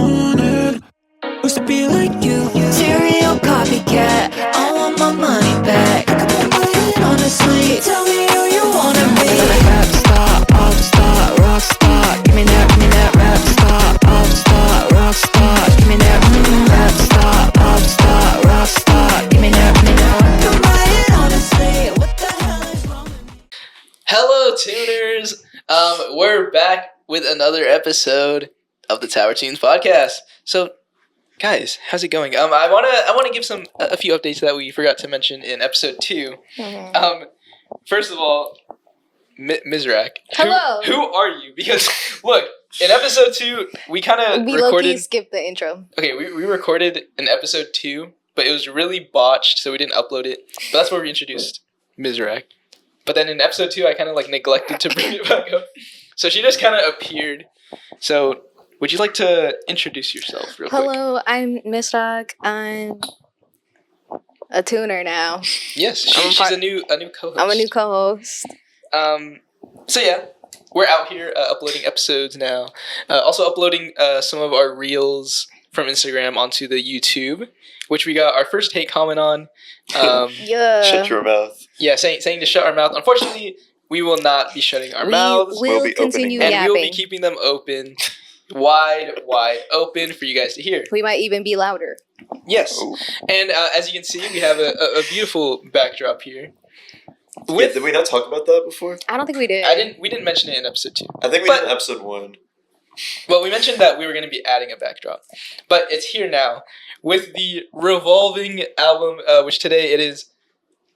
wanted was to be like you. Serial copycat, I want my money back. I can put my head on a sleeve. Tell me who you wanna be. Rap star, all star, rock star. Give me that rap star, all star, rock star. Give me that rap star, all star, rock star. Give me that. Put my head on a sleeve. What the hell is wrong with me? Hello, tuners. We're back with another episode of the Tower Tunes podcast. So, guys, how's it going? I wanna give a few updates that we forgot to mention in episode 2. First of all, Mizrak. Hello. Who are you? Because look, in episode 2, we kind of We recorded. low-key skipped the intro. Okay, we recorded in episode 2, but it was really botched, so we didn't upload it. But that's where we introduced Mizrak. But then in episode 2, I kind of neglected to bring it back up. So she just kind of appeared. So would you like to introduce yourself real quick? Hello, I'm Miss Rock. I'm a tuner now. Yes, she's a new co-host. I'm a new co-host. So yeah, we're out here uploading episodes now. Also uploading some of our reels from Instagram onto the YouTube, which we got our first hate comment on. Yeah. Shut your mouth. Yeah, saying to shut our mouth. Unfortunately, we will not be shutting our mouths. We'll be continue opening. And yapping. we'll be keeping them open, wide open for you guys to hear. We might even be louder. Yes. Ooh. And as you can see, we have a beautiful backdrop here. Yeah, did we not talk about that before? I don't think we did. We didn't mention it in episode 2. I think we But- did in episode 1. Well, we mentioned that we were going to be adding a backdrop, but it's here now with the revolving album, which today it is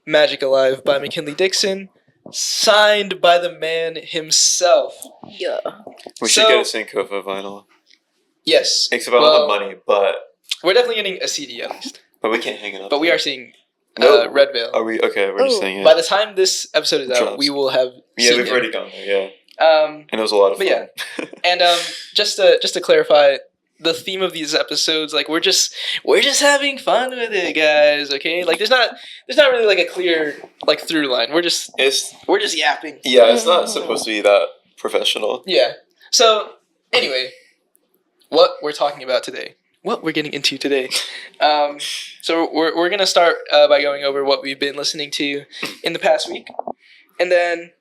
Magic Alive by McKinley Dixon, signed by the man himself. Yeah. We So- should get a Sankofa vinyl. Yes. Except I don't have money, but We're definitely getting a CD at least. we can't hang it up. But we are seeing No. Red Veil. Are we? Okay, we're just Ooh. saying it. By the time this episode is out, Drops. we will have Yeah, seen we've it. already gone there, yeah. Um, And it was a lot of fun. But yeah. And just to clarify, the theme of these episodes, we're just having fun with it, guys. Okay, there's not really a clear through line. We're just it's yapping. yeah, it's not supposed to be that professional. Yeah. So anyway, what we're talking about today, what we're getting into today. So we're gonna start by going over what we've been listening to in the past week, and then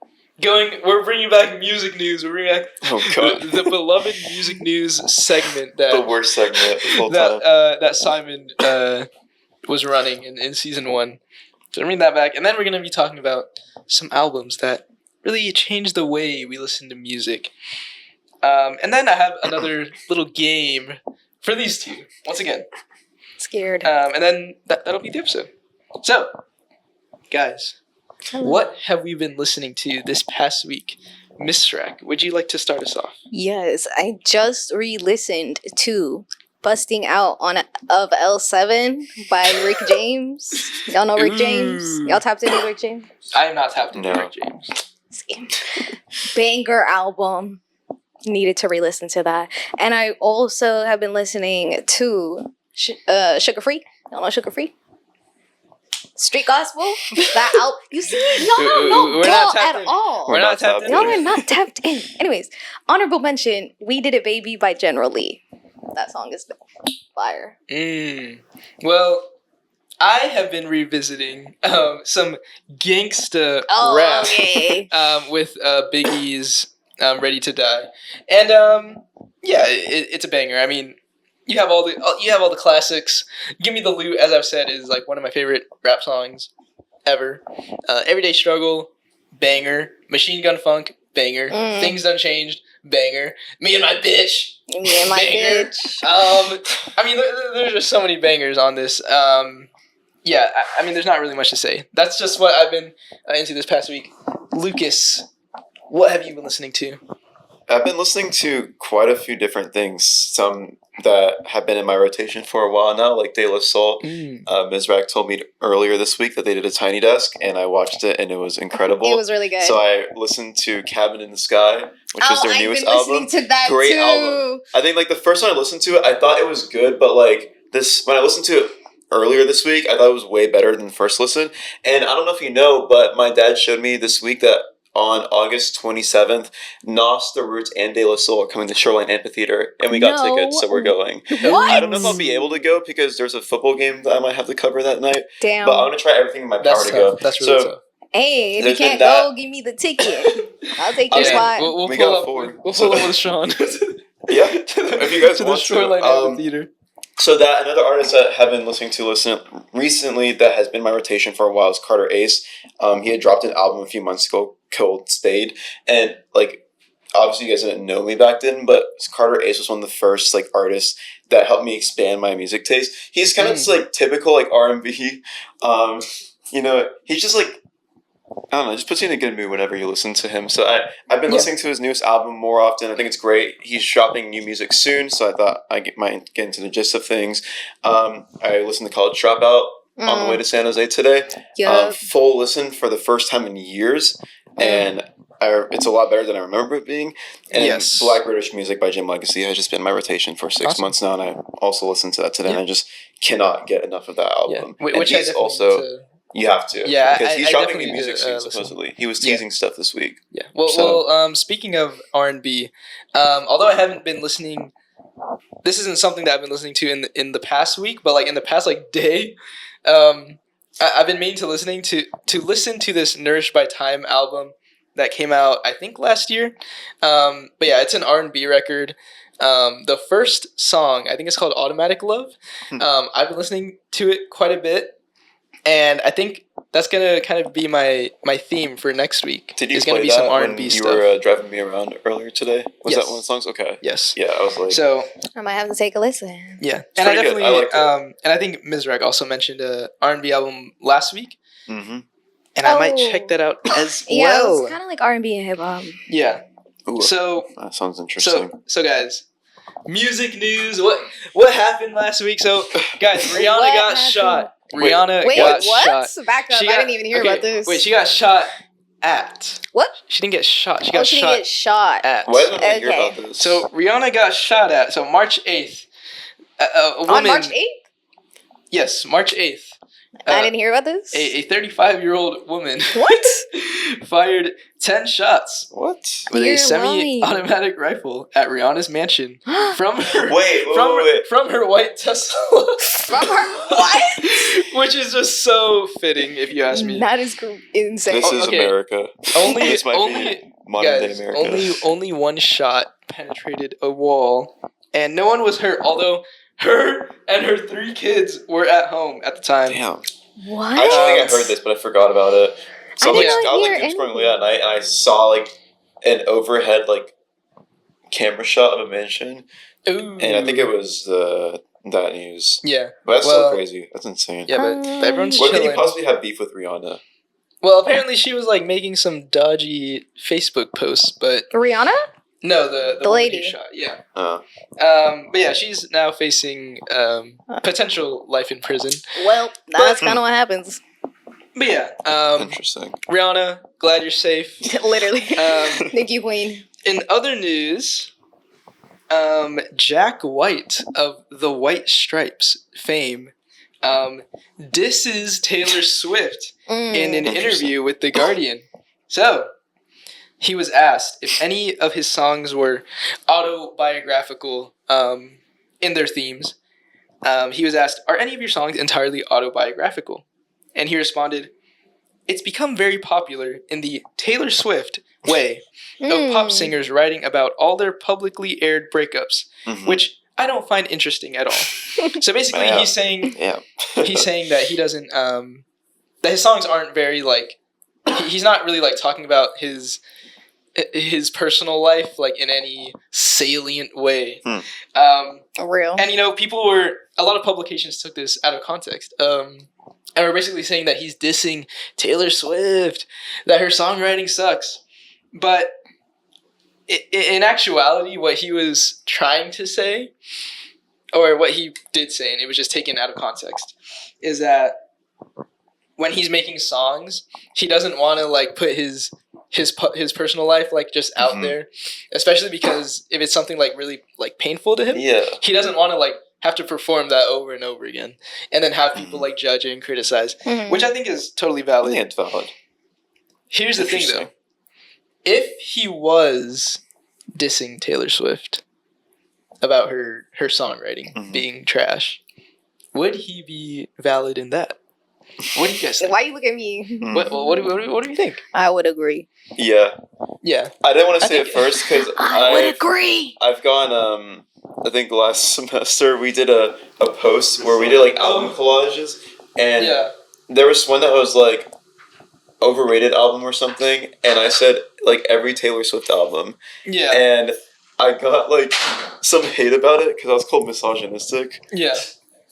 we're bringing back music news. We're bringing back Oh god, the beloved music news segment the that worst segment of all time. that Simon was running in season 1. So bring that back, and then we're gonna be talking about some albums that really changed the way we listen to music. And then I have another little game for these two once again. Scared. And then that'll be the episode. So, guys, what have we been listening to this past week? Miss Shrek, would you like to start us off? Yes, I just re-listened to Busting Out of L7 by Rick James. Y'all know Rick James? Ooh. Y'all tapped into Rick James? I am not tapped into No. Rick James. See. Banger album. Needed to re-listen to that. And I also have been listening to Sugar Free. Y'all know Sugar Free? Street Gospel. That album. You see, y'all don't know We're not y'all tapped at in. all. We're not tapped in. Y'all are not tapped in. Anyways, honorable mention, We Did It Baby by General Lee. That song is fire. Well, I have been revisiting some gangsta Oh, rap okay. with Biggie's "Ready to Die," and yeah, it's a banger. I mean, you have all the classics. "Give Me the Loot," as I've said, is one of my favorite rap songs ever. "Everyday Struggle," banger. "Machine Gun Funk," banger. "Things Done Changed," banger. "Me and My Bitch." Me and my Banger. bitch. I mean, there's just so many bangers on this. Yeah, I mean, there's not really much to say. That's just what I've been into this past week. Lucas, what have you been listening to? I've been listening to quite a few different things. Some that have been in my rotation for a while now, like De La Soul. Mizrak told me earlier this week that they did a Tiny Desk, and I watched it, and it was incredible. It was really good. So I listened to Cabin in the Sky, which is their I've newest been album. listening to that Great too. album. I think the first time I listened to it, I thought it was good, but when I listened to it earlier this week, I thought it was way better than the first listen. And I don't know if you know, but my dad showed me this week that on August 27th, Nas, The Roots, and De La Soul are coming to Shoreline Amphitheater, and we got No. tickets, so we're going. What? I don't know if I'll be able to go because there's a football game that I might have to cover that night, Damn. but I'm going to try everything in my power That's to tough. go. That's really So, tough. Hey, if you There's been can't that. go, give me the ticket. I'll take your Yeah, spot. We'll We pull got up. 4. We'll pull up with Sean. Yeah, if you guys to the want Shoreline to. Amphitheater. So that another artist that have been listening recently that has been in my rotation for a while is Carter Ace. He had dropped an album a few months ago called Stayed, and like obviously you guys didn't know me back then, but Carter Ace was one of the first like artists that helped me expand my music taste. He's kind of just like typical like R&B. You know, he's just like, I don't know, just puts you in a good mood whenever you listen to him. So I've been listening to his newest album more often. I think it's great. He's dropping new music soon, so I thought I might get into the gist of things. I listened to College Dropout on the way to San Jose today. Yup. Full listen for the first time in years, and it's a lot better than I remember it being. And Yes. Black British Music by Jim Legacy has just been in my rotation for 6 Awesome. months now, and I also listened to that today, and I just cannot get enough of that album. Yeah. And Which I he's definitely also... need to- You have to. Yeah, because he's I dropping definitely new need music to, soon, listen. supposedly. He was teasing stuff this week. Yeah. Well, So- speaking of R&B, although I haven't been listening, this isn't something that I've been listening to in the past week, but like in the past like day, I've been meaning to listen to this Nourished by Time album that came out I think last year. But yeah, it's an R&B record. The first song I think it's called Automatic Love. I've been listening to it quite a bit. And I think that's gonna kind of be my theme for next week. Did you It's play gonna be that some when R&B you stuff. were driving me around earlier today? Was Yes. that one of the songs? Okay. Yes. Yeah, I was like... So I might have to take a listen. yeah, and I pretty good. definitely I liked it. and I think Mizraq also mentioned a R&B album last week, Mm-hmm. and I might Oh. check that out as Yeah, well. it's kind of like R&B and hip hop. Yeah. Ooh, So that sounds interesting. so guys, music news. What happened last week? So guys, Rihanna What got happened? shot. Rihanna Wait, got what? shot. Back up. She I got- didn't even hear okay, about this. Wait, she got shot at. What? She didn't get shot. She Oh, got she shot didn't get shot. at. Why didn't I hear Okay. about this? So Rihanna got shot at. So March 8th. A woman. On March 8th? Yes, March 8th. I didn't hear about this. A 35-year-old woman What? fired 10 shots What? with You're a semi-automatic rifle at Rihanna's mansion from her Wait. from her white Tesla. From her? What? Which is just so fitting, if you ask me. That is insane. This is okay. America. Only, This might only, be modern day guys, America. only one shot penetrated a wall, and no one was hurt. Although her and her 3 kids were at home at the time. Damn. What? I actually think I heard this, but I forgot about it. So I I was did not like hear doom scrolling anything. that night, and I saw like an overhead like camera shot of a mansion, Ooh. and I think it was that news. Yeah. But that's Well, so crazy. That's insane. Yeah, but everyone's What could chilling. you possibly have beef with Rihanna? Well, apparently she was like making some dodgy Facebook posts, but Rihanna? no, the The woman lady. who shot, yeah. Oh. But yeah, she's now facing potential life in prison. Well, that's kind of what happens. But yeah, Interesting. Rihanna, glad you're safe. Literally. Um, Thank you, Queen. In other news, Jack White of the White Stripes fame disses Taylor Swift in an interview with The Guardian. So, he was asked if any of his songs were autobiographical in their themes. He was asked, are any of your songs entirely autobiographical? And he responded, it's become very popular in the Taylor Swift way of pop singers writing about all their publicly aired breakups, which I don't find interesting at all. So basically, Yeah. he's saying Yeah. he's saying that he doesn't that his songs aren't very like he's not really like talking about his personal life like in any salient way. Real. And a lot of publications took this out of context. And we're basically saying that he's dissing Taylor Swift, that her songwriting sucks. But in actuality, what he was trying to say, or what he did say, and it was just taken out of context, is that when he's making songs, he doesn't want to like put his personal life like just out there, especially because if it's something like really like painful to him, Yeah. he doesn't want to like have to perform that over and over again and then have people like judge and criticize, which I think is totally I valid. think it's valid. Here's the thing though. Interesting. if he was dissing Taylor Swift about her songwriting being trash, would he be valid in that? What do you guys think? Why you look at me? What do you think? I would agree. Yeah. Yeah. I didn't want to say it first because I would agree. I've gone, I think last semester we did a post where we did like album collages, and there was one that was like overrated album or something, and I said like every Taylor Swift album. Yeah. And I got like some hate about it because I was called misogynistic. Yeah.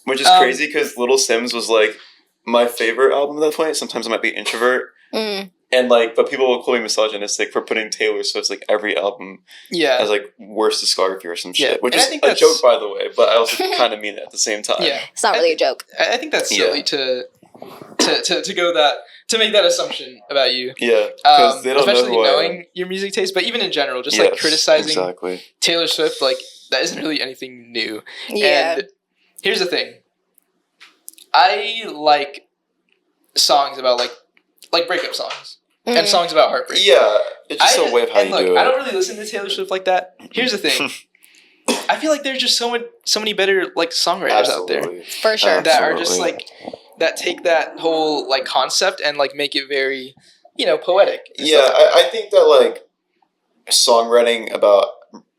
Which is crazy because Little Sims was like my favorite album at that point. Sometimes I might be introvert. And like, but people will call me misogynistic for putting Taylor Swift's like every album as like worst discography or some shit. Which is a joke, by the way, but I also kind of mean it at the same time. Yeah. It's not really a joke. I think that's silly to go that, to make that assumption about you. Yeah. Because they don't especially know knowing your music taste, but even in general, just like criticizing Taylor Swift, like that isn't really anything new. Yeah. And here's the thing. I like songs about like breakup songs and songs about heartbreak. Yeah, it's just a way of how you do it. I don't really listen to Taylor Swift like that. Here's the thing. I feel like there's just so many better like songwriters out there. For sure. That are just like that take that whole like concept and like make it very, poetic. Yeah, I think that like songwriting about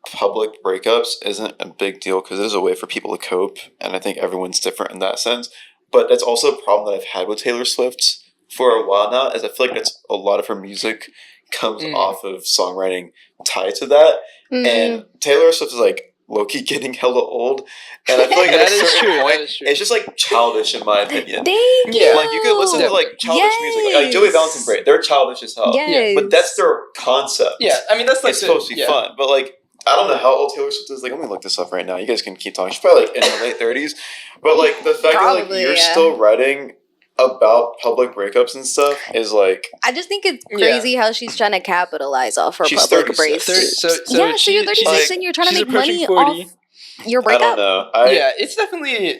public breakups isn't a big deal because there's a way for people to cope, and I think everyone's different in that sense. But that's also a problem that I've had with Taylor Swift for a while now, is I feel like that's a lot of her music comes off of songwriting tied to that. And Taylor Swift is like low-key getting hella old, and I feel like at a certain point, it's just like childish in my opinion. Thank you. Like you could listen to like childish music, like Joey Valentine, great. They're childish as hell, but that's their concept. Yeah, I mean that's like it's supposed to be fun, but like I don't know how old Taylor Swift is. Like, let me look this up right now. You guys can keep talking. She's probably like in her late 30s, but like the fact that like you're still writing about public breakups and stuff is like. I just think it's crazy how she's trying to capitalize off her she's public 36. breakups. So you're 36 and you're trying to make money 40. Off your breakup. I don't know. Yeah, it's definitely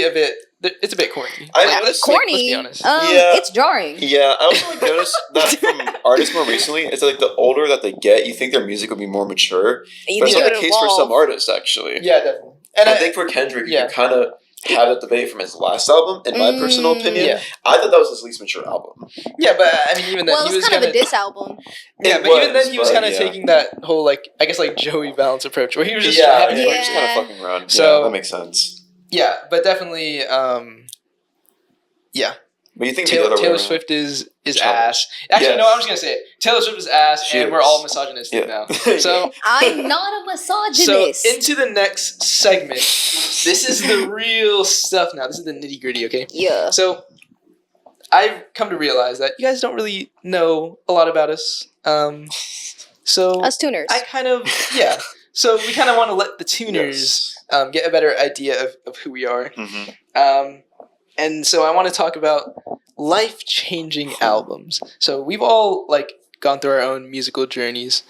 a bit. It's a bit corny. Corny. Let's be honest. It's jarring. Yeah, I also like noticed that from artists more recently. It's like the older that they get, you think their music will be more mature. But it's not the case for some artists, actually. Yeah, definitely. And I think for Kendrick, you kind of had a debate from his last album. In my personal opinion, I thought that was his least mature album. Yeah, but I mean, even then, he was kind of a diss album. Yeah, but even then, he was kind of taking that whole like, I guess like Joey Valence approach, where he was just having fun. Just kind of fucking around. So that makes sense. Yeah, but definitely, But you think Taylor Swift is ass. Actually, no, I'm just gonna say it. Taylor Swift is ass, and we're all misogynistic now. So I'm not a misogynist. So into the next segment. This is the real stuff now. This is the nitty gritty. Okay. Yeah. So I've come to realize that you guys don't really know a lot about us. So us tuners. So we kind of want to let the tuners get a better idea of who we are. And so I want to talk about life-changing albums. So we've all like gone through our own musical journeys,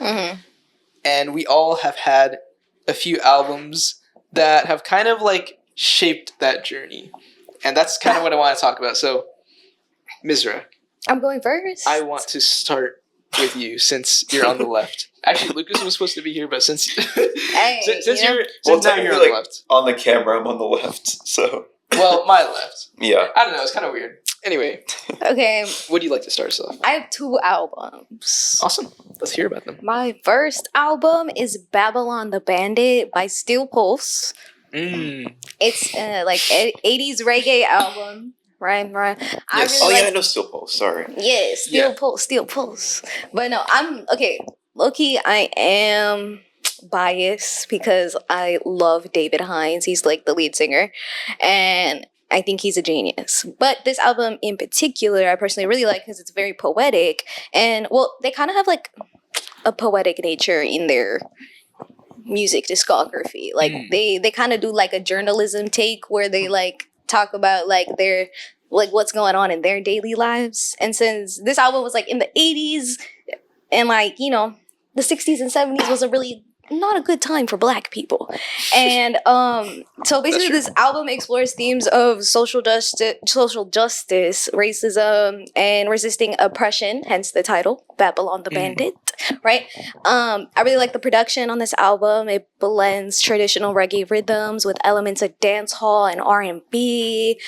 and we all have had a few albums that have kind of like shaped that journey, and that's kind of what I want to talk about. So, Mizra, I'm going first. I want to start with you since you're on the left. Actually, Lucas was supposed to be here, but since since you're on the left, on the camera, I'm on the left. So. Well, my left. Yeah. I don't know. It's kind of weird. Anyway. Okay. Would you like to start us off? I have 2 albums. Awesome. Let's hear about them. My first album is Babylon the Bandit by Steel Pulse. It's like 80s reggae album. Right. Yes. I know Steel Pulse. Sorry. Yeah, Steel Pulse. But no, low-key, I am biased because I love David Hines. He's like the lead singer, and I think he's a genius. But this album in particular, I personally really like because it's very poetic, and well, they kind of have like a poetic nature in their music discography. Like they kind of do like a journalism take where they like talk about like their like what's going on in their daily lives. And since this album was like in the 80s and like, you know, the 60s and 70s was a really not a good time for Black people. And so basically this album explores themes of social justice, racism, and resisting oppression, hence the title, Babylon the Bandit, right? I really like the production on this album. It blends traditional reggae rhythms with elements of dancehall and R&B.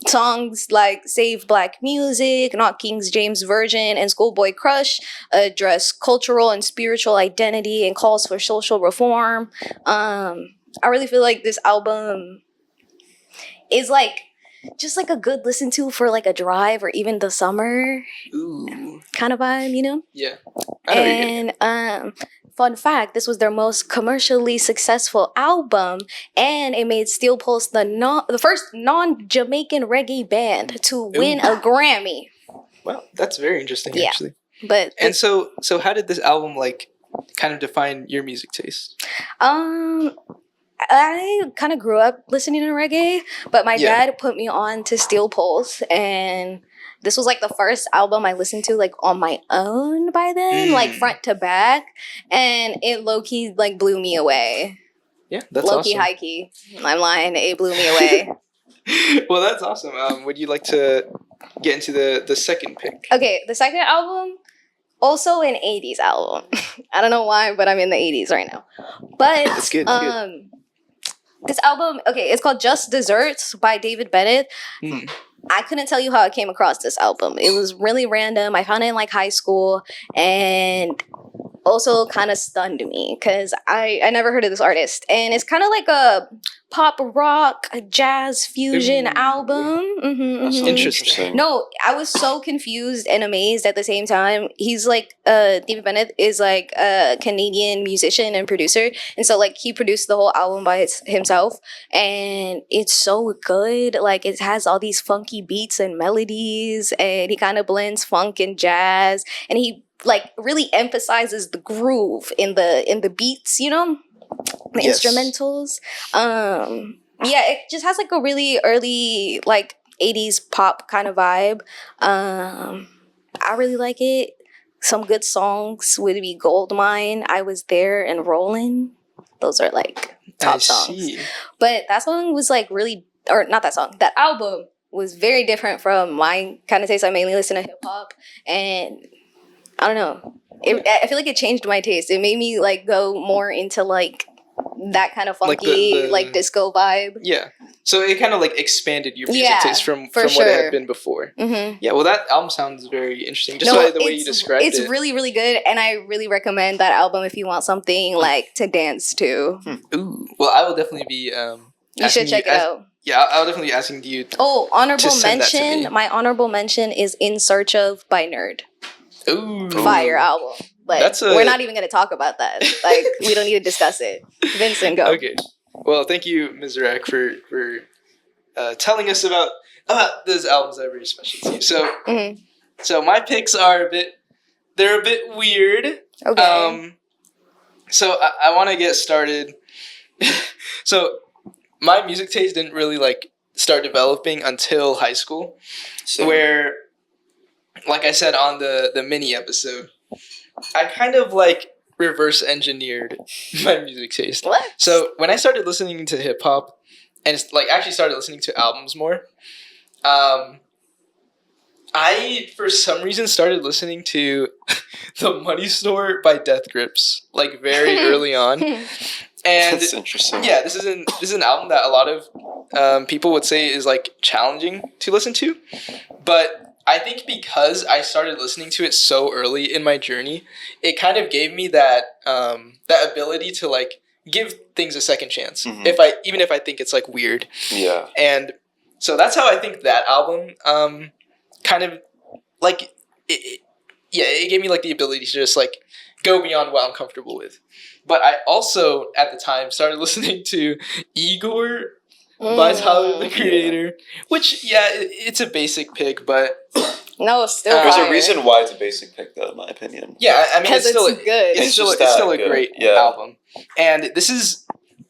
Songs like Save Black Music, Not King James Version, and Schoolboy Crush address cultural and spiritual identity and calls for social reform. I really feel like this album is like just like a good listen to for like a drive or even the summer kind of vibe, you know? Yeah. I know what you're getting at. And fun fact, this was their most commercially successful album, and it made Steel Pulse the first non-Jamaican reggae band to win a Grammy. Wow, that's very interesting, Yeah. actually. But And so how did this album like kind of define your music taste? I kind of grew up listening to reggae, but my Yeah. dad put me on to Steel Pulse, and this was like the first album I listened to like on my own by then, like front to back, and it low-key like blew me away. Yeah, that's Low-key, awesome. high-key. I'm lying, it blew me away. Well, that's awesome. Would you like to get into the second pick? Okay, the second album, also an 80s album. I don't know why, but I'm in the 80s right now. But That's good, that's good. This album, okay, it's called Just Desserts by David Bennett. I couldn't tell you how I came across this album. It was really random. I found it in like high school, and also kind of stunned me because I never heard of this artist. And it's kind of like a pop rock, a jazz fusion album. Interesting. No, I was so confused and amazed at the same time. He's like, David Bennett is like a Canadian musician and producer. And so like he produced the whole album by himself. And it's so good. Like it has all these funky beats and melodies. And he kind of blends funk and jazz. And he like really emphasizes the groove in the beats, you know? The Yes. instrumentals. Yeah, it just has like a really early like 80s pop kind of vibe. I really like it. Some good songs would be Goldmine, I Was There, and Rollin'. Those are like top I songs. see. But that song was like really, or not that song, that album was very different from my kind of taste. I mainly listen to hip hop, and I don't know. I feel like it changed my taste. It made me like go more into like that kind of Like funky, the- like disco vibe. Yeah. So it kind of like expanded your music Yeah, taste from for what it sure. had been before. Mm-hmm. Yeah, well, that album sounds very interesting. Just by the way you described it's it. really, really good, and I really recommend that album if you want something like to dance to. Ooh. Well, I will definitely be. You should check it out. Yeah, I'll definitely be asking you. Oh, honorable to send that to me. mention. My honorable mention is In Search of by Nerd. Ooh. Fire album. But That's we're not even going to talk about that. Like, we don't need to discuss it. Vincent, go. Okay. Well, thank you, Ms. Rack, for telling us about those albums that are very special to you. So, Mhm. so my picks are a bit weird. Okay. So I want to get started. So my music taste didn't really like start developing until high school, where, like I said on the mini episode, I kind of like reverse engineered my music taste. What? So when I started listening to hip hop, and it's like actually started listening to albums more, I for some reason started listening to The Money Store by Death Grips like very early on, and That's interesting. yeah, this is an album that a lot of people would say is like challenging to listen to, but I think because I started listening to it so early in my journey, it kind of gave me that that ability to like give things a second chance. Mhm. Even if I think it's like weird. Yeah. And so that's how I think that album kind of like it gave me like the ability to just like go beyond what I'm comfortable with. But I also at the time started listening to IGOR by Tyler the Creator, which it's a basic pick, but No, still There's There's fire. a reason why it's a basic pick, though, in my opinion. yeah, I mean 'Cause it's still it's good. it's still just it's still that a good. great Yeah. album, and this is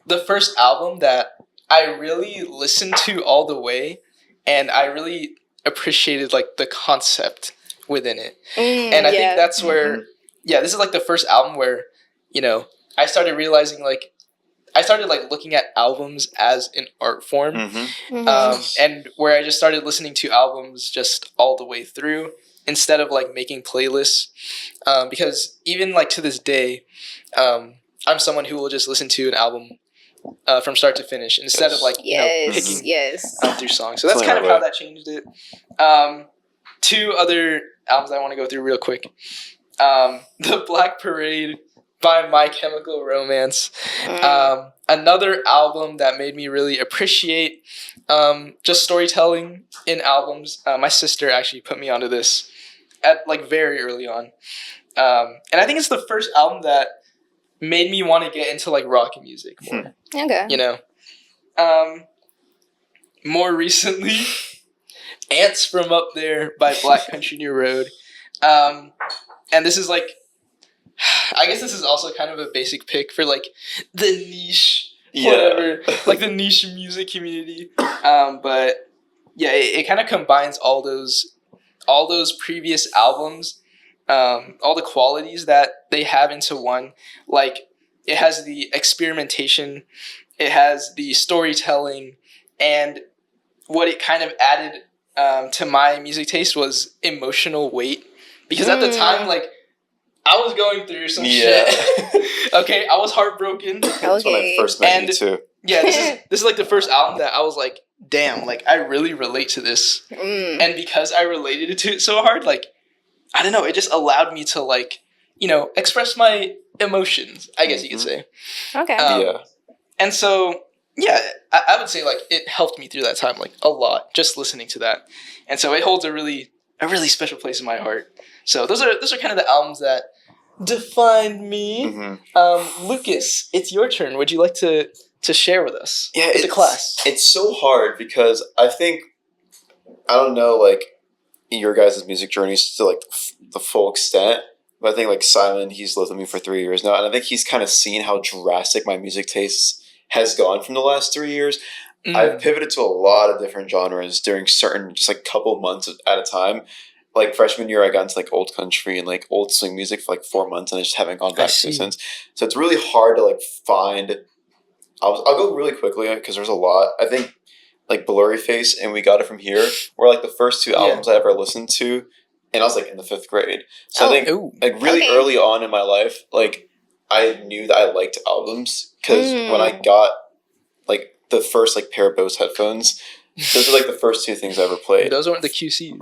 the first album that I really listened to all the way, and I really appreciated like the concept within it. And I think that's where, this is like the first album where, you know, I started realizing like I started like looking at albums as an art form, and where I just started listening to albums just all the way through instead of like making playlists, because even like to this day, I'm someone who will just listen to an album from start to finish instead of like picking through songs. So that's kind of how that changed it. Two other albums I want to go through real quick. The Black Parade by My Chemical Romance. Another album that made me really appreciate just storytelling in albums. My sister actually put me onto this at like very early on. And I think it's the first album that made me want to get into like rock music more. Okay. You know? More recently, Ants from Up There by Black Country New Road. And this is like, I guess this is also kind of a basic pick for like the niche, whatever, like the niche music community. But yeah, it kind of combines all those previous albums, all the qualities that they have into one. Like it has the experimentation, it has the storytelling, and what it kind of added to my music taste was emotional weight. Because at the time, like, I was going through some shit. Okay, I was heartbroken. That's when I first met you too. Yeah, this is like the first album that I was like, damn, like I really relate to this. And because I related to it so hard, like, I don't know, it just allowed me to like, express my emotions, I guess you could say. Okay. And so, yeah, I would say like it helped me through that time like a lot, just listening to that. And so it holds a really special place in my heart. So those are kind of the albums that defined me. Lucas, it's your turn. Would you like to share with us? Yeah, with the class. It's so hard because I think, I don't know, like, your guys' music journeys to, like, the full extent. But I think, like, Simon, he's lived with me for 3 years now. And I think he's kind of seen how drastic my music taste has gone from the last 3 years. I've pivoted to a lot of different genres during certain, just, like, couple months at a time. Like, freshman year, I got into, like, old country and, like, old swing music for, like, 4 months. And I just haven't gone back to it since. So it's really hard to, like, find... I'll go really quickly because there's a lot. I think like Blurry Face and We Got It From Here were like the first two albums I ever listened to, and I was like in the 5th grade. So I think like really early on in my life, like I knew that I liked albums because when I got like the first like pair of Bose headphones, those were like the first two things I ever played. Those weren't the QCs.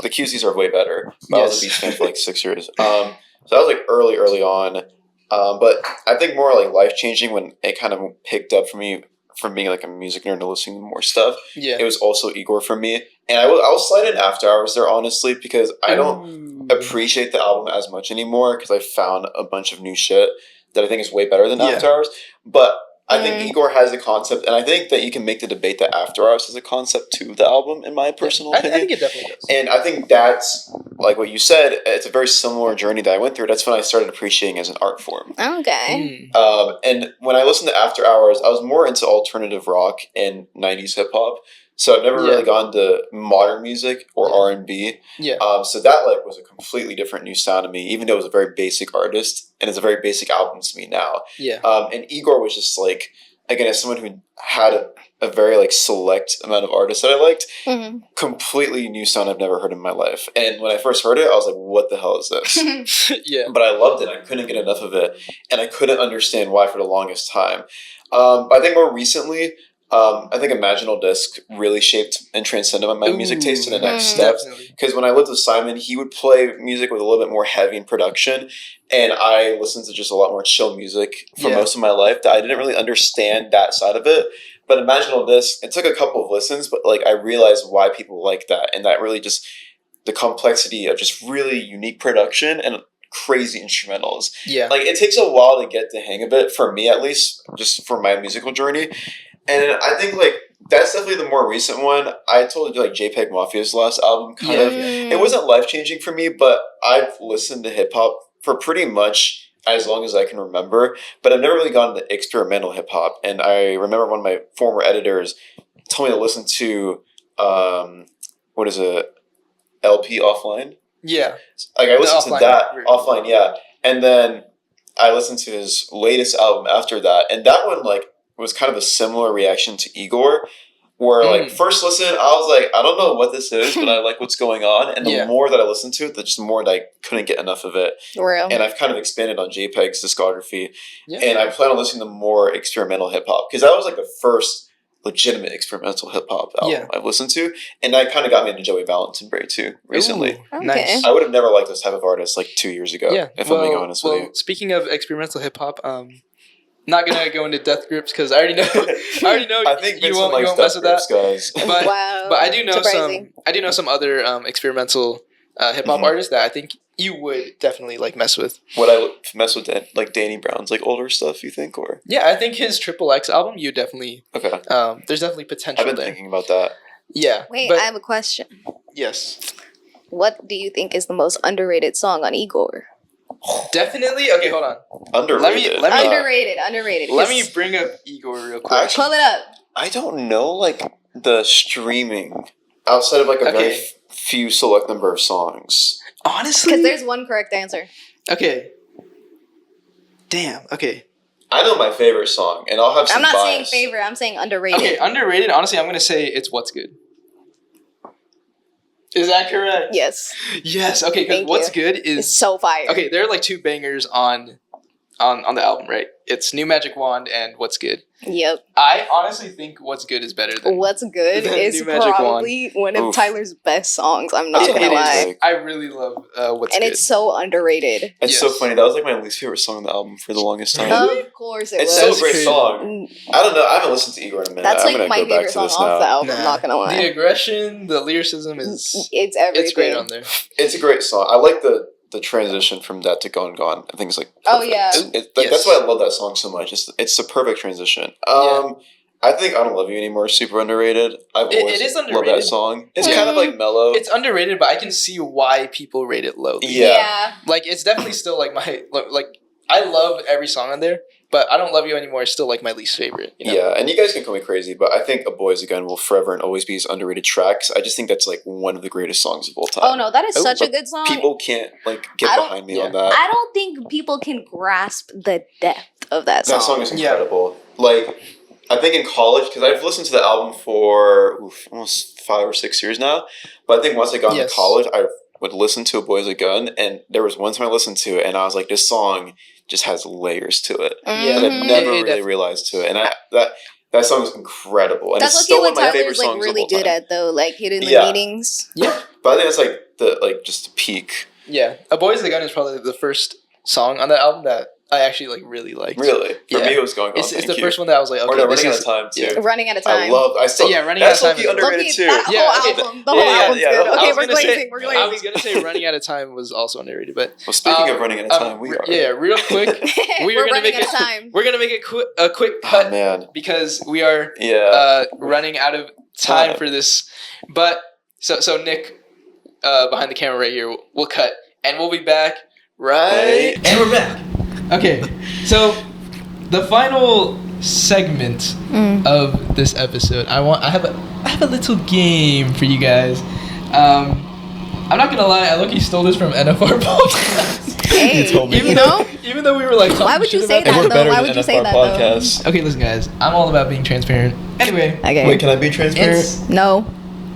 The QCs are way better. But I was a Beats fan for like 6 years. So that was like early on. But I think more like life-changing when it kind of picked up for me from being like a music nerd to listening to more stuff. Yeah. It was also IGOR for me. And I'll slide in After Hours there, honestly, because I don't appreciate the album as much anymore because I found a bunch of new shit that I think is way better than After Hours. But I think IGOR has a concept, and I think that you can make the debate that After Hours is a concept to the album, in my personal opinion. I think it definitely does. And I think that's, like what you said, it's a very similar journey that I went through. That's when I started appreciating as an art form. Okay. And when I listened to After Hours, I was more into alternative rock and 90s hip-hop. So I've never really gone to modern music or R&B. So that like was a completely different new sound to me, even though it was a very basic artist, and it's a very basic album to me now. And IGOR was just like, again, as someone who had a very like select amount of artists that I liked, completely new sound I've never heard in my life. And when I first heard it, I was like, what the hell is this? But I loved it. I couldn't get enough of it. And I couldn't understand why for the longest time. But I think more recently, I think Imaginal Disc really shaped and transcended my music taste to the next step. Because when I lived with Simon, he would play music with a little bit more heavy in production, and I listened to just a lot more chill music for most of my life that I didn't really understand that side of it. But Imaginal Disc, it took a couple of listens, but like I realized why people like that, and that really just the complexity of just really unique production and crazy instrumentals. Like it takes a while to get the hang of it, for me at least, just for my musical journey. And I think, like, that's definitely the more recent one. I told you, like, JPEG Mafia's last album, kind of. It wasn't life-changing for me, but I've listened to hip-hop for pretty much as long as I can remember. But I've never really gone to experimental hip-hop. And I remember one of my former editors told me to listen to, what is it, LP Offline? Like, I listened to that offline, And then I listened to his latest album after that, and that one like was kind of a similar reaction to IGOR, where like first listen, I was like, I don't know what this is, but I like what's going on, and the more that I listened to it, the just more that I couldn't get enough of it. Real. And I've kind of expanded on JPEG's discography, and I plan on listening to more experimental hip hop because that was like the first legitimate experimental hip hop album I've listened to, and that kind of got me into Joey Valentine too recently. Ooh, nice. I would have never liked this type of artist like 2 years ago. If I'm being honest with you. Speaking of experimental hip hop, not gonna go into death grips because I already know. I think you won't mess with that, guys. But Wow. but I do know Surprising. some other experimental hip hop artists that I think you would definitely like mess with. Would I mess with like Danny Brown's like older stuff? You think, or Yeah, I think his Triple X album, you definitely. okay? There's definitely potential I've been there. thinking about that. Yeah. Wait, but I have a question. yes, What do you think is the most underrated song on IGOR? definitely. Okay, hold on. Underrated. Let me- Underrated. Let me bring up Igor real quick. Actually, Pull it up. I don't know like the streaming outside of like a very Okay. few select number of songs. Honestly, Because there's one correct answer. okay. Damn. Okay. I know my favorite song, and I'll have some I'm not bias. saying favorite. I'm saying underrated. Okay, underrated. Honestly, I'm gonna say it's What's Good. Is that correct? Yes. Yes. Okay. Because Thank What's you. Good It's is so fire. okay. There are like two bangers on the album, right? It's New Magic Wand and What's Good. Yep. I honestly think What's Good is better than What's Good Then is New Magic probably one of Oof. Tyler's best songs. I'm not That's gonna It is. lie. Like- I really love What's And Good. it's so underrated. It's so Yes. funny. That was like my least favorite song on the album for the longest time. Of course it It's was. so That's great crazy. song. I don't know. I haven't listened to Igor in a minute. That's I'm like gonna my go back favorite to song this off now. the album. Nah. I'm not gonna lie. The aggression, the lyricism is It's everything. it's great on there. It's a great song. I like the transition from that to Gone Gone. I think it's like Oh, perfect. yeah. Like, that's why I love that song so much. It's the perfect transition. I think I Don't Love You Anymore is super underrated. I've It always is loved underrated. that song. It's kind of like mellow. It's underrated, but I can see why people rate it low. Yeah. Like it's definitely still like my like I love every song on there, but I Don't Love You Anymore is still like my least favorite. You know? Yeah, and you guys can call me crazy, but I think A Boys Again will forever and always be his underrated tracks. I just think that's like one of the greatest songs of all time. Oh no, that is Oh, such a but good song. People can't like get I don't- behind me yeah. on that. I don't think people can grasp the depth of that song. That song is Yeah. incredible. Like, I think in college, because I've listened to the album for almost 5 or 6 years now, but I think once I got into Yes. college, I would listen to A Boy's a Gun, and there was one time I listened to it, and I was like, this song just has layers to it. Yeah. And I Mhm. never It really definitely realized to it. And that song is incredible. And That's it's what still one of my favorite Tyler's like songs really of all good time. at though, like hitting the Yeah. meetings. Yeah. But I think that's like just the peak. Yeah. A Boy's the Gun is probably the first song on that album that I actually like really liked. Really. For Yeah. me, it was Going On. It's Thank the you. first one that I was like, okay, Or no, this Running Out is of Time, too. yeah. Running out of time. I still, Yeah, Running Out that's of Time low-key is- underrated Loki, too. that whole Yeah, okay. album, the whole album's yeah, good. the whole- Okay, I was we're gonna say- glazing. We're I was glazing. gonna say Running Out of Time was also underrated, but Well, speaking of Running Out of Time, we are. yeah, real quick, we are We're gonna running make out of time. we're gonna make a quick Oh, cut man. because we are Yeah. running out of time for this. But so Nick, behind the camera right here, we'll cut and we'll be back right. And we're back. Okay, so the final segment of this episode, I have a little game for you guys. I'm not gonna lie, I low-key stole this from NFR Podcast. Hey, You told me. you know? Even though we were like, Why talking would you shit say about that, we're though? better Why than would you say NFR that, though? Podcast. Okay, listen, guys. I'm all about being transparent. Anyway, Okay. Wait, can I be transparent? it's No.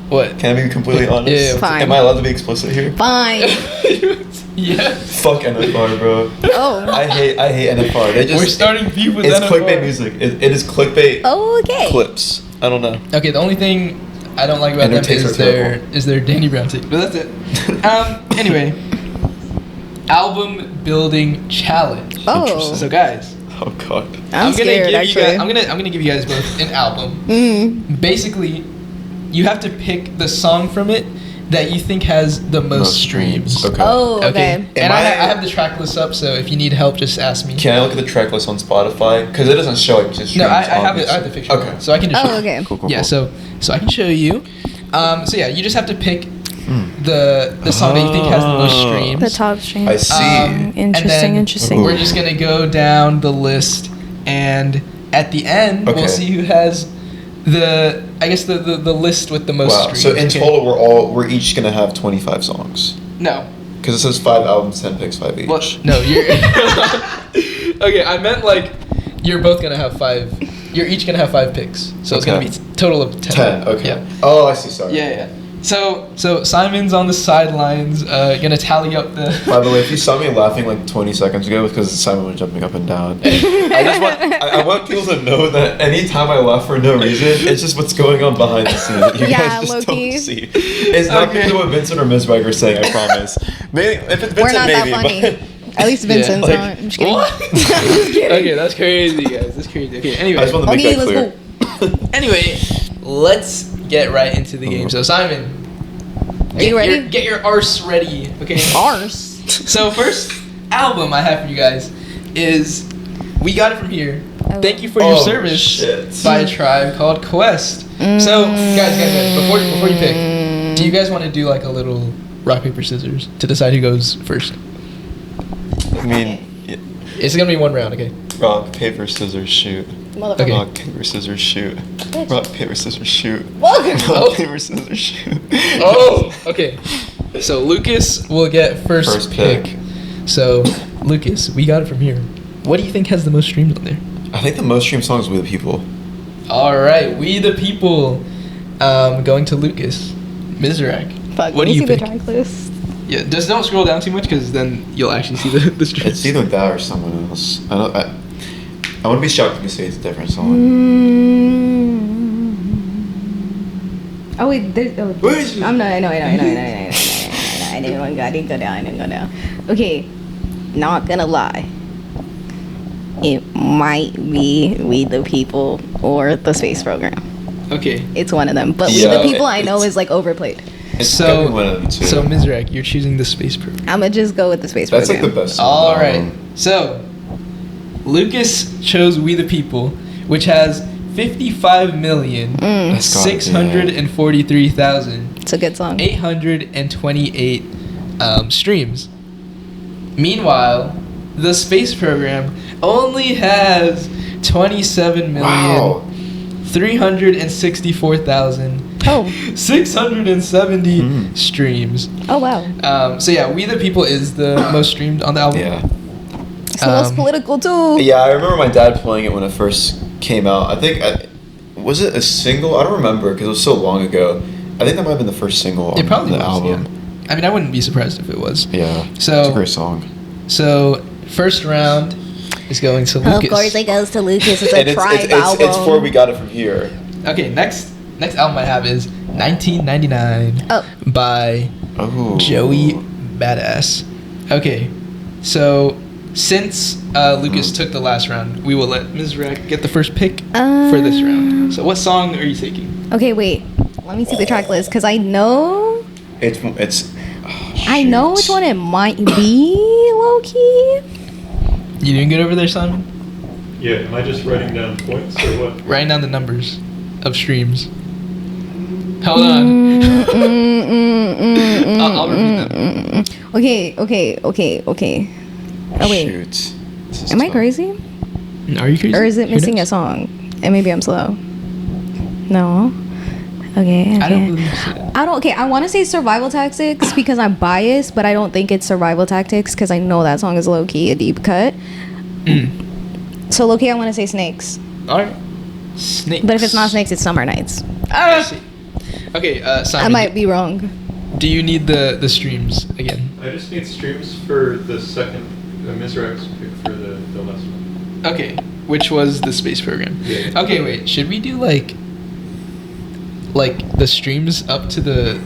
what? Can I be completely honest? Yeah, Fine. Am I allowed to be explicit here? Fine. Yeah, Fuck NFR, bro. Oh. I hate NFR. They just we're starting beef with it's NFR. clickbait music. It is clickbait Okay. clips. I don't know. Okay, the only thing I don't like about And their them tastes is are their terrible. Danny Brown take. But that's it. Anyway, album building challenge. Oh. So guys, Oh god. I'm scared, give actually. you guys. I'm gonna give you guys both an album. Basically, you have to pick the song from it that you think has the most streams. Okay. Oh, okay. And I I- have the track list up, so if you need help, just ask me. Can I look at the track list on Spotify? Because it doesn't show like just No, streams. I have it. I have the picture. Okay. So I can just. Oh, show you. okay. Cool. Yeah, so I can show you. So yeah, you just have to pick the song that you think has the most streams. The top stream. I see. And then interesting. We're just gonna go down the list, and at the end, Okay. we'll see who has the list with the most Wow. streams. So in Okay. total, we're each gonna have 25 songs. No. Because it says 5 albums, 10 picks, 5 each. What? No, you're. Okay, I meant like you're both gonna have 5. You're each gonna have 5 picks, so it's gonna be total of 10. 10. Okay. Yeah. Oh, I see. Sorry. Yeah. So Simon's on the sidelines, gonna tally up the. By the way, if you saw me laughing like 20 seconds ago, it's because Simon was jumping up and down. I want people to know that anytime I laugh for no reason, it's just what's going on behind the scenes that you guys just Lowkey. don't see. It's not because of what Vincent or Ms. Wegg are saying, I promise. Maybe if it's Vincent, We're not maybe. that funny. But At least Vincent's like, not. I'm just kidding. What? Okay, that's crazy, guys. That's crazy. Okay, anyway. I just want to make Okay, that let's clear. go. Anyway, let's get right into the game. So Simon, Are you ready? Get your arse ready. Okay. Arse. So first album I have for you guys is We Got It From Here. Thank You For Your Service shit. by a Tribe Called Quest. So guys, before you pick, do you guys want to do like a little rock paper scissors to decide who goes first? I mean, It's gonna be one round, okay? rock, paper, scissors, shoot. Motherfucker. Okay. Rock, paper, scissors, shoot. Rock, paper, scissors, shoot. Welcome. Rock, paper, scissors, shoot. Oh, okay. So Lucas will get first pick. So Lucas, We Got It From Here. What do you think has the most streams on there? I think the most streamed song is We the People. All right, We the People. Going to Lucas. Mizrak. Fuck, What do let me you see the pick? track list. Yeah, just don't scroll down too much because then you'll actually see the streams. It's either that or someone else. I wouldn't be shocked if you say it's a different song. Oh wait, there's. Oh, Where is it? I didn't go down. Okay, not gonna lie. It might be We the People or the Space Program. Okay. It's one of them, but Yeah, We the People I know it's- is like overplayed. It's gotta be one of them too. So Mizrak, you're choosing the Space Program. I'ma just go with the Space That's like Program. the best song. All right. So Lucas chose We the People, which has 55,643,828 It's a good song. streams. Meanwhile, the Space Program only has 27,364,670 Oh. streams. Oh wow. So yeah, We the People is the most streamed on the album. Yeah. It's the most political too. Yeah, I remember my dad playing it when it first came out. I think, was it a single? I don't remember because it was so long ago. I think that might have been the first single It on probably the was, album. yeah. I mean, I wouldn't be surprised if it was. Yeah. So- it's a great song. So first round is going to Lucas. Of course, it goes to Lucas. It's a And Tribe album. it's for We Got It From Here. Okay, next album I have is 1999 Oh. by Oh. Joey Badass. Okay, so since Lucas took the last round, we will let Ms. Rack get the first pick for this round. So what song are you taking? Okay, wait. Let me see the track list because I know It's. I know which one it might be, Lowkey. You doing good over there, Simon? Yeah, am I just writing down points or what? Writing down the numbers of streams. Hold on. I'll repeat them. Okay. Oh wait, Shoot. This is am I tough. crazy? Are you crazy? Or is it Who missing a knows? song? And maybe I'm slow. No. Okay. I don't believe so. Okay, I want to say Survival Tactics because I'm biased, but I don't think it's Survival Tactics because I know that song is low-key a deep cut. So low-key, I want to say Snakes. Alright. Snakes. But if it's not Snakes, it's Summer Nights. I see. Okay, Simon. I might be wrong. Do you need the streams again? I just need streams for the second Mizrak's pick for the last one. Okay, which was the Space Program. Yeah. Okay, wait. Should we do like the streams up to the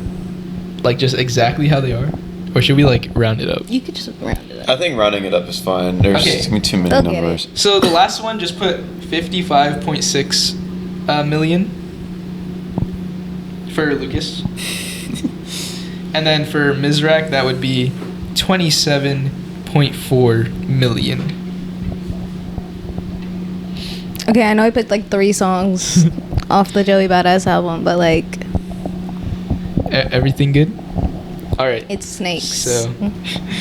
just exactly how they are, or should we like round it up? You could just round it up. I think rounding it up is fine. There's Okay. just gonna be too many They'll get numbers. So the last one just put 55.6 million for Lucas, and then for Mizrak that would be 27.4 million. Okay, I know I picked like 3 songs off the Joey Badass album, but like Everything good? All right. it's Snakes. So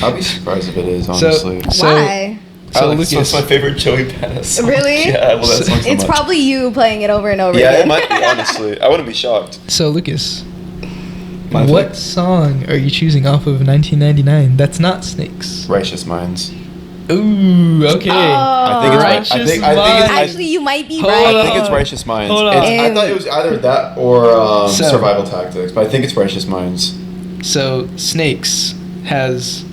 I'll be surprised if it is, honestly. Why? So Lucas, Lucas, that's my favorite Joey Badass song. Really? Yeah, I love that song so It's much. probably you playing it over and over Yeah, again. it might be, honestly. I wouldn't be shocked. So Lucas, My What pick. song are you choosing off of 1999? That's not Snakes. Righteous Minds. Ooh, okay. I think it's Righteous I think Minds. Actually, you might be Hold right. I think it's Righteous Minds. Hold on. I thought it was either that or So- Survival Tactics, but I think it's Righteous Minds. So Snakes has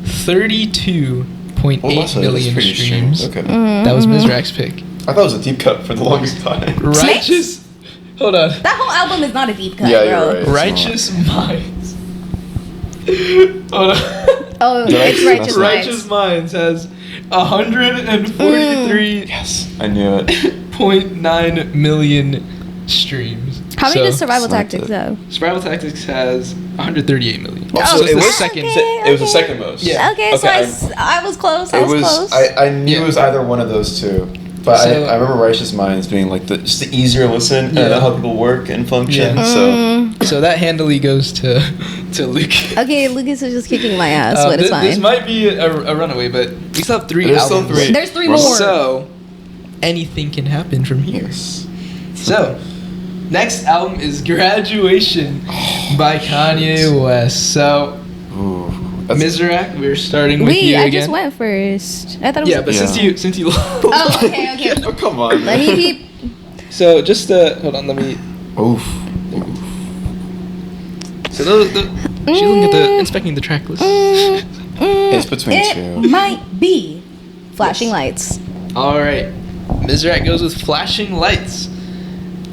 32.8 Oh, that's million pretty streams. Okay. That was Mizrak's pick. I thought it was a deep cut for the longest time. Righteous. Hold on. That whole album is not a deep cut, Yeah, bro. you're right. It's Righteous Minds. Hold on. Oh, Did I it's just Righteous mess up? Minds. Righteous Minds has 143.9 Yes, I knew it. million streams. How many So, does Survival Sniped Tactics it. though? Survival Tactics has 138 million. Oh, so so it's it the was- second. Okay. It was the second most. Yeah. Okay, so I was close. I It was was. close. I knew Yeah. it was either one of those two, but So- I remember Righteous Minds being like just the easier listen, and I Yeah. know how people work and function. Yeah. So So that handily goes to Luke. Okay, Lucas is just kicking my ass, but it's This fine. might be a runaway, but we still have 3 There's still albums. 3. There's 3 more. So anything can happen from here. yes. So next album is Graduation by Kanye West. So Ooh, that's- Mizrak, we're starting with Wait, you I again. just went first. I thought it was. Yeah, but Yeah. since you lost. Oh, okay, okay. Oh come on. Let me keep. So just hold on, let me. Oof. So she's looking at inspecting the track list. It's between It two. might be Flashing Lights. All right, Mizrak goes with Flashing Lights.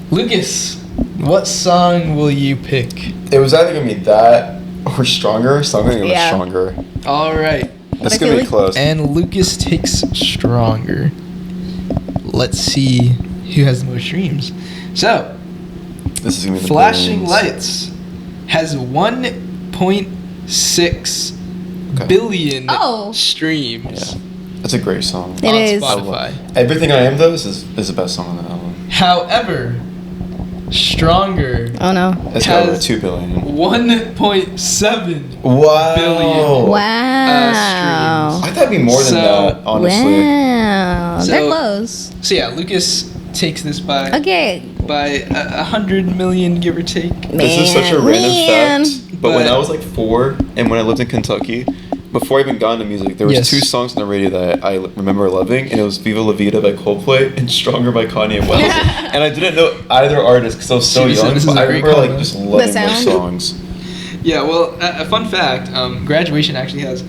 Lucas, what song will you pick? It was either gonna be that or Stronger. So I'm gonna go with Yeah. Stronger. All right, It's I gonna feel be like- close. and Lucas takes Stronger. Let's see who has the most streams. So, This is gonna be the Flashing billions. Lights has 1.6 Okay. billion Oh. streams That's a great song. It on is. Spotify. Everything I Am though is the best song on the album. However, Stronger Oh no. It's got over Has- 2 billion. 1.7 Wow. billion. Wow. I thought it'd be more than So- that, honestly. Wow. So- They're close. So yeah, Lucas takes this by Okay. 100 million, give or take. This is such a random Man. fact, but when But- I was like 4 and when I lived in Kentucky, before I even got into music, there was Yes. 2 songs on the radio that I remember loving, and it was "Viva La Vida" by Coldplay and "Stronger" by Kanye West. And I didn't know either artist because I was so This is- young, this is but a I great remember like combo. just loving The those sound. songs. Yeah, well, a fun fact: Graduation actually has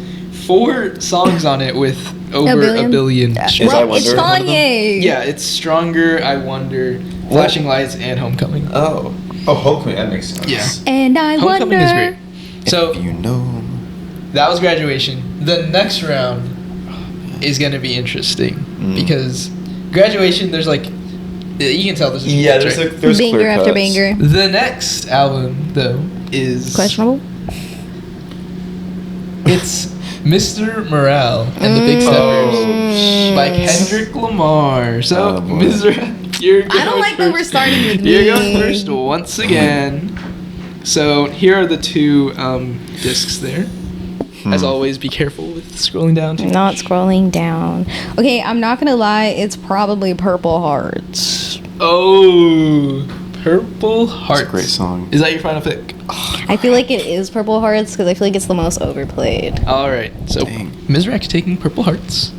4 songs on it with over a billion Is streams. I Well, it's Wonder one of them? Kanye. Yeah, it's Stronger, I Wonder, Flashing Lights, and Homecoming. Oh, Homecoming, that makes sense. Yeah. And I Homecoming wonder. is great. So You know. that was Graduation. The next round is going to be interesting because Graduation, there's like, you can tell there's a Yeah, track. there's Banger clear after cuts. banger. The next album, though, is Questionable. It's Mr. Morale and the Big Steppers by Kendrick Lamar. So, Oh, boy. Mizra, you're going I don't like that we're first. starting with You're me. going first once again. So here are the 2 discs there. As always, be careful with scrolling down too Not much. scrolling down. Okay, I'm not gonna lie. It's probably Purple Hearts. Oh, Purple Hearts. It's a great song. Is that your final pick? I feel like it is Purple Hearts because I feel like it's the most overplayed. All right. So Dang. Mizrak's taking Purple Hearts.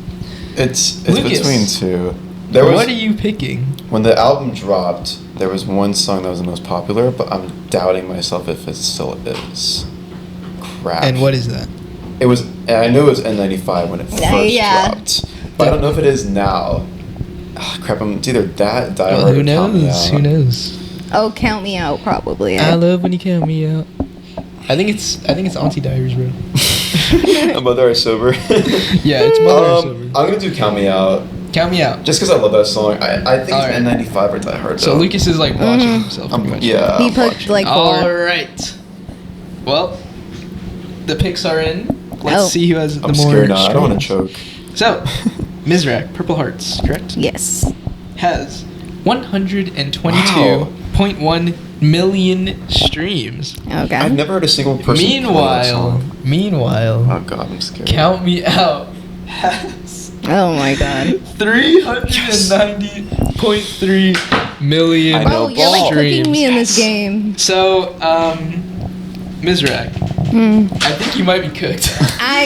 It's Lucas. between 2. There was What are you picking? when the album dropped, there was one song that was the most popular, but I'm doubting myself if it still is. Crap. And what is that? It was, and I knew it was N95 when it first Yeah. dropped, but I don't know if it is now. Crap, it's either that, Die Well, Hard, who or Count Me knows? Out. Who knows? Oh, Count Me Out, probably. I love when you count me out. I think it's Auntie Diaries, bro. A Mother I Sober. Yeah, it's Mother I Sober. I'm gonna do Count Me Out, Count me out. just because I love that song. I think Alright. it's N95 or Die Hard. So though. Lucas is like watching himself pretty much. Yeah. He I'm put watching. like 4. All right. Well, the picks are in. Let's Oh. see who has the I'm more. scared now. I don't want to streams. choke. So, Mizrak, Purple Hearts, correct? Yes. Has 122.1 million streams. Okay. I've never heard a single person. play that song. Meanwhile, Oh God, I'm scared. Count Me Out has Oh my god. 390.3 million I know, Bro, you're like balls. cooking me in this Yes. game. So, Mizrak, I think you might be cooked.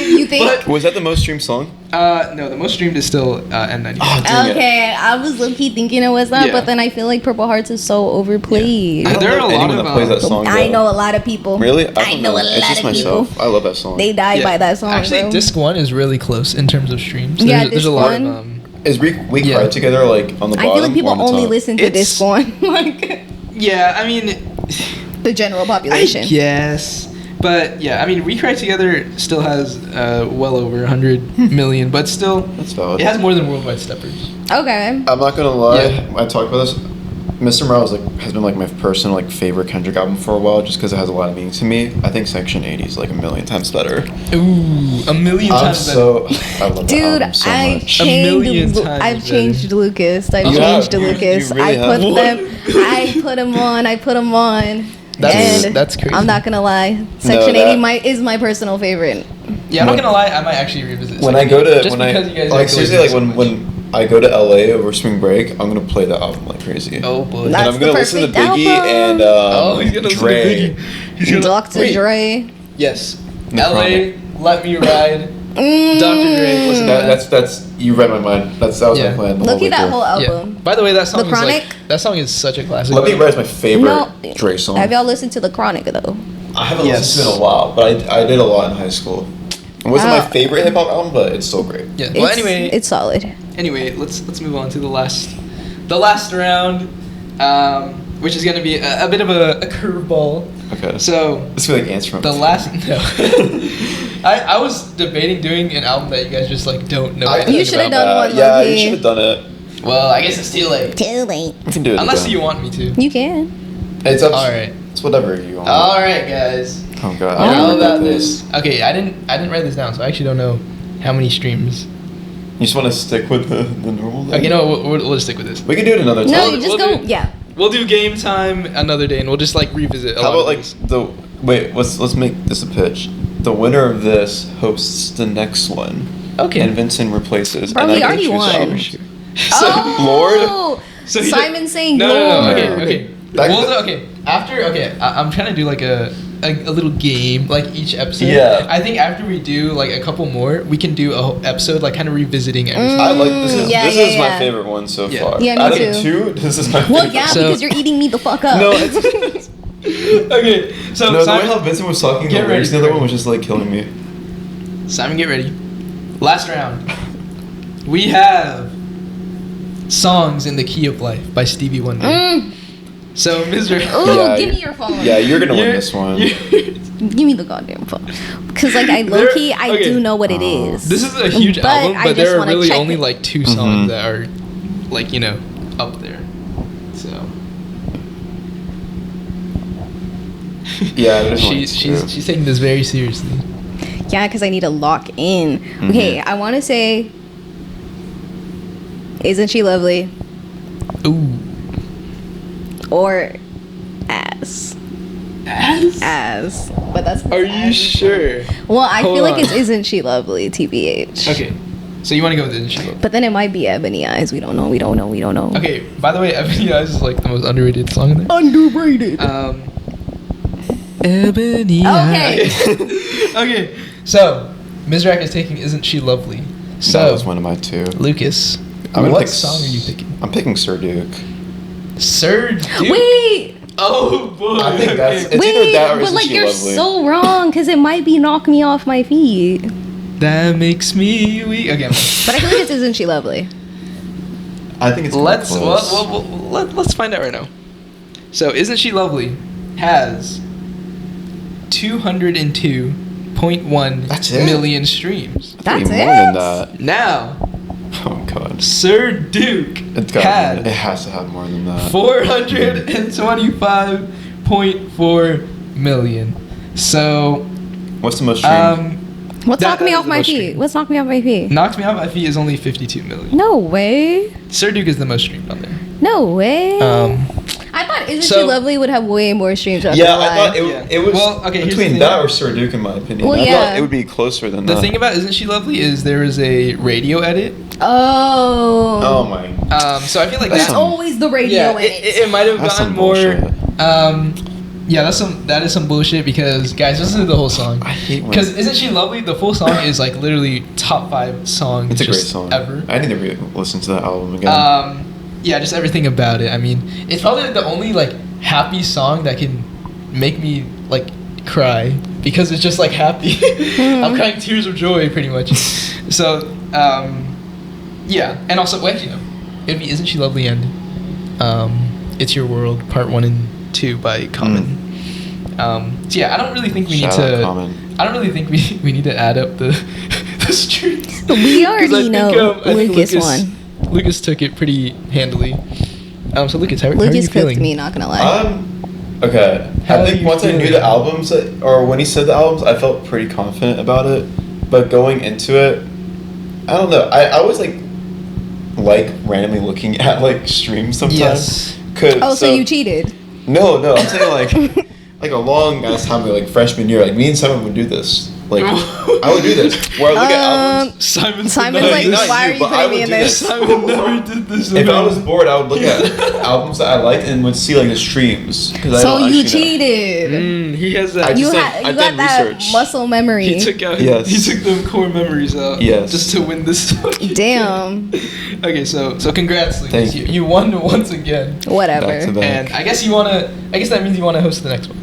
You think? But- Was that the most streamed song? No, the most streamed is still N95. Oh, dang it. Okay, I was low-key thinking it was that, Yeah. but then I feel like Purple Hearts is so overplayed. I don't There are know a lot anyone of, that plays that song. I though. know a lot of people. Really? I don't know a It's lot just of myself. people. I love that song. They died by that song. Actually, bro. Disc 1 is really close in terms of streams. Yeah, There's a Disc lot 1. of Is we Yeah. Cry Together like on the bottom? I feel like people or on the only top? listen to It's- this one, like yeah, I mean, the general I population. guess. But yeah, I mean, We Cry Together still has well over 100 million, but still, That's valid. it has more than Worldwide Steppers. Okay. I'm not gonna lie. Yeah. I talked about this. Mr. Morale has been like my personal favorite Kendrick album for a while, just because it has a lot of meaning to me. I think Section 80 is like a million times better. Ooh, a million I'm times so I love that Dude, album so I much. A million changed. times I've better. changed Lucas. I You changed have. You Lucas. really I have. put What? them. I put him on. I put him on. That's crazy. I'm not gonna lie. Section that- 80 is my personal favorite. Yeah, I'm not gonna lie, I might actually revisit When Section I go 80, to just when I because you guys like go seriously into like it so when I go to LA over spring break, I'm gonna play that album like crazy. Oh boy. And That's I'm gonna the listen to perfect Biggie album. and Oh, he's gonna listen to Dre. Biggie. He's gonna Dr. wait, Dre. Yes. The LA, Chronic. Let Me Ride. Mm. Dr. Dre, listen to that. That's you read my mind. That was Yeah. my plan. the Look whole at that way whole through. album. By the way, that song The is like Chronic? that song is such a classic. Let Me Ride is my favorite No. Dre song. Have y'all listened to the Chronic though? I haven't Yes. listened to it in a while, but I did a lot in high school. It wasn't my Wow. favorite hip hop album, but it's still great. Yeah. Well, It's solid. anyway, let's move on to the last round, which is gonna be a bit of a curveball. Okay. So This feels like answer from the last no. I was debating doing an album that you guys just like don't know. I anything You should've about. done one, Yeah, Lowkey. you should have done it. Well, I guess it's too late. Too late. You can do it. Unless again. you want me to. You can. It's up. All right. It's whatever you want. All right, guys. Oh god. How don't about know this? Okay, I didn't write this down, so I actually don't know how many streams. You just want to stick with the normal. Thing? Okay, no, we'll just stick with this. We can do it another time. No, We'll- you just we'll go. do- Yeah. We'll do game time another day, and we'll just like revisit. A How lot about of like these. let's make this a pitch. The winner of this hosts the next one. Okay. And Vincent replaces. Bro, and we I already choose won. albums. Oh, So he Simon did- saying no, Lord. okay. That- Okay. After I'm trying to do like a little game like each episode. Yeah. I think after we do like a couple more, we can do a whole episode like kind of revisiting everything. I like this. Is, Yeah, this yeah, is my yeah. favorite one so Yeah. far. Yeah, me Out of too. two, this is my Well, favorite. yeah, So- because you're eating me the fuck up. No, it's Okay. So no. The way Simon, how Vincent was talking Get the lyrics, ready. the other one was just like killing me. Simon, get ready. Last round. We have "Songs in the Key of Life" by Stevie Wonder. So, Mr. Ooh, Yeah, give me your phone. Yeah, you're gonna win You're- this one. Give me the goddamn phone. Because, like, I There- low-key, I okay. do know what it is. This is a huge But album, I but just there are wanna really check only it. like two Mhm. songs that are, like, you know, up there. So Yeah, there's only two. she's taking this very seriously. Yeah, because I need to lock in. Okay, I want to say, isn't she lovely? Ooh. Or ass. Ass. But that's. Are you sure? Well, I Hold feel like on. it's isn't she lovely, TBH. Okay. So you want to go with Isn't She Lovely? But then it might be Ebony Eyes. We don't know. We don't know. We don't know. Okay. By the way, Ebony Eyes is like the most underrated song in there. Underrated. Ebony Okay. Eyes. Okay. So Mizrak is taking Isn't She Lovely? So That was one of my two. Lucas, I'm gonna what pick song are you picking? I'm picking Sir Duke. Sir Duke. Wait. Oh boy. I think that's okay. it's either that or but Isn't like She you're Lovely? so wrong because it might be Knock Me Off My Feet. That makes me weak again. But I feel like it's Isn't She Lovely. I think it's Let's close. let's find out right now. So Isn't She Lovely has 202.1 That's it? million streams. Probably That's more it? than that. Now Oh god. Sir Duke It had has to have more than that. 425.4 million. So What's the most streamed? What's That- Knock Me that is Off the My most Feet? streamed. What's Knock Me Off My Feet? Knocks Me Off My Feet is only 52 million. No way. Sir Duke is the most streamed on there. No way. I thought Isn't so- She Lovely would have way more streams. not yeah, gonna I lie. thought Yeah. it was Well, okay, here's the between thing. that or Sir Duke in my opinion. Well, I yeah. thought it would be closer than The that. thing about Isn't She Lovely is there is a radio edit. Oh. Oh my. So I feel like That's It's that. always the radio Yeah, in it might have That's gotten some more. bullshit. Yeah, that is some bullshit because guys, listen to the whole song. I hate when... Because Isn't She Lovely? The full song is like literally top 5 song. It's a great just song. ever. I need to listen to that album again. Yeah, just everything about it. I mean, it's probably the only like happy song that can make me like cry because it's just like happy. I'm crying tears of joy pretty much. So yeah, and also well, actually no, it'd be Isn't She Lovely and It's Your World Part 1 and 2 by Common. So yeah, I don't really think we need to. I don't really think we need to add up the streams. We already know Lucas won. Lucas took it pretty handily. So Lucas, how are you Lucas feeling? cooked me, not gonna lie. Okay. How I think are once you I knew feeling? the albums, or when he said the albums, I felt pretty confident about it. But going into it, I don't know. I always like randomly looking at like streams sometimes. Yes. So you cheated? No, I'm saying like a long ass time ago, like freshman year, like me and Simon would do this. Like I would do this where I look at albums. Simon's like, not why you, are you but I putting me would in do this? Simon never did this. If I was bored, I would look at albums that I liked and would see like the streams. So you cheated. He has I that. just You I've got done that research. muscle memory. He took out. Yes. He took the core memories out. Yes. Just to win this. Damn. Okay, so congrats, Lucas. Thank you. You won once again. Whatever. Back to back. And I guess that means you want to host the next one.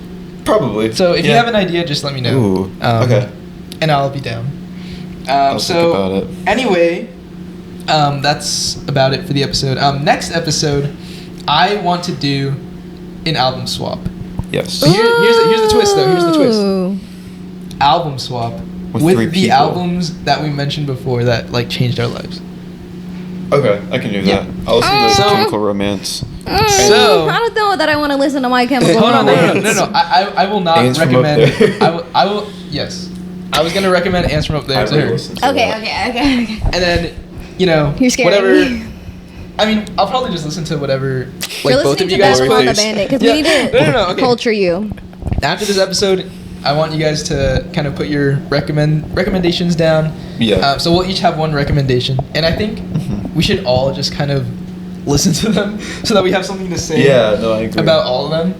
Probably. So if you have an idea, just let me know. Ooh. Okay. And I'll be down. I'll think about it. Anyway, that's about it for the episode. Next episode, I want to do an album swap. Yes. Here's the twist, though. Here's the twist. Ooh. Album swap With with three the people. albums that we mentioned before that like changed our lives. Okay, I can do Yeah. that. I'll listen to So- Chemical Romance. So- I don't know that I want to listen to My Chemical Hold on, Romance. no. I will not Ants from Up recommend. There. I will. Yes, I was gonna recommend Ants from Up There I to will her, listen to Okay. that. and then You're scaring whatever. me. I mean, I'll probably just listen to whatever like You're both listening of you to guys Best Glory on the Face. Bandit because Yeah. we need to No, okay. culture you. After this episode, I want you guys to kind of put your recommendations down. Yeah. So we'll each have one recommendation, and I think we should all just kind of listen to them so that we have something to say Yeah, no, I agree. about all of them.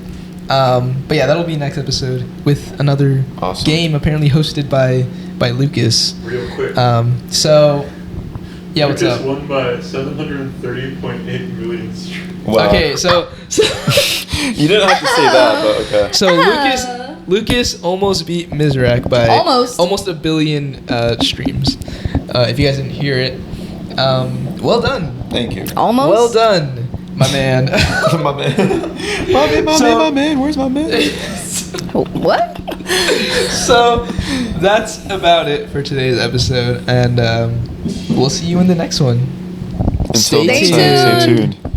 But yeah, that'll be next episode with another Awesome. game apparently hosted by Lucas. Real quick. So yeah, what's Lucas up? won by 730.8 million streams. Wow. Okay, so You didn't have to say that, but okay. so Lucas almost beat Mizrak by Almost. a billion streams. If you guys didn't hear it, well done. Thank you. Almost. Well done, my man. my man. My man. Where's my man? What? So that's about it for today's episode, and we'll see you in the next one. Until Stay next time, tuned. stay tuned.